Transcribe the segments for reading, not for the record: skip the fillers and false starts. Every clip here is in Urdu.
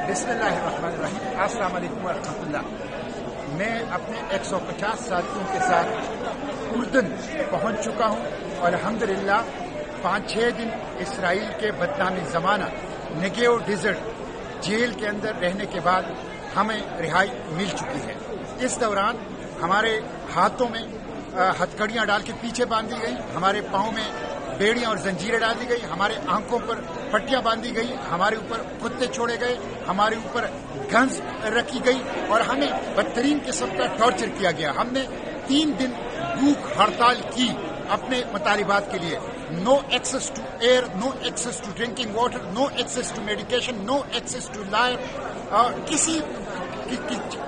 بسم اللہ الرحمن الرحیم، السلام علیکم ورحمۃ اللہ۔ میں اپنے 150 ساتھیوں کے ساتھ اردن پہنچ چکا ہوں اور الحمدللہ 5-6 دن اسرائیل کے بدنام زمانہ نگیو ڈیزرٹ جیل کے اندر رہنے کے بعد ہمیں رہائی مل چکی ہے۔ اس دوران ہمارے ہاتھوں میں ہتھکڑیاں ڈال کے پیچھے باندھی گئی، ہمارے پاؤں میں بیڑیاں اور زنجیریں ڈال دی گئی، ہمارے آنکھوں پر پٹیاں باندھی گئی، ہمارے اوپر کتے چھوڑے گئے، ہمارے اوپر گنز رکھی گئی اور ہمیں بدترین قسم کا ٹارچر کیا گیا۔ ہم نے 3 دن بھوک ہڑتال کی اپنے مطالبات کے لیے۔ No access to air, no access to drinking water, no access to medication, no access to life, اور کسی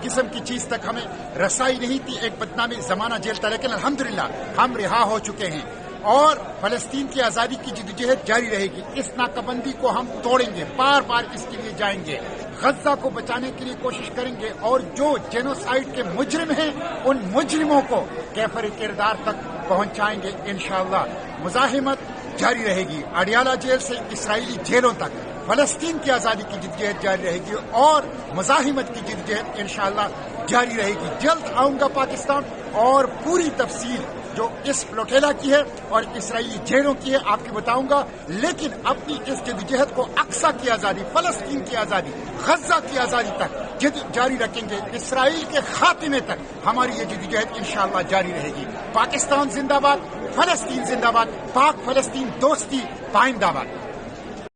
قسم کی چیز تک ہمیں رسائی نہیں تھی ایک بدنامی زمانہ جیل تھا۔ لیکن الحمدللہ ہم رہا ہو چکے ہیں اور فلسطین کی آزادی کی جدوجہد جاری رہے گی۔ اس ناکہ بندی کو ہم توڑیں گے، بار بار اس کے لیے جائیں گے، غزہ کو بچانے کے لیے کوشش کریں گے اور جو جینوسائیڈ کے مجرم ہیں ان مجرموں کو کیفر کردار تک پہنچائیں گے انشاءاللہ۔ مزاحمت جاری رہے گی، اڈیالہ جیل سے اسرائیلی جیلوں تک فلسطین کی آزادی کی جدوجہد جاری رہے گی اور مزاحمت کی جدوجہد انشاءاللہ جاری رہے گی۔ جلد آؤں گا پاکستان اور پوری تفصیل جو اس فلوٹیلا کی ہے اور اسرائیلی جیلوں کی ہے آپ کی بتاؤں گا، لیکن اپنی اس جدوجہد کو اقصی کی آزادی، فلسطین کی آزادی، غزہ کی آزادی تک جاری رکھیں گے۔ اسرائیل کے خاتمے تک ہماری یہ جدوجہد انشاءاللہ جاری رہے گی۔ پاکستان زندہ باد، فلسطین زندہ باد، پاک فلسطین دوستی پائندہ باد۔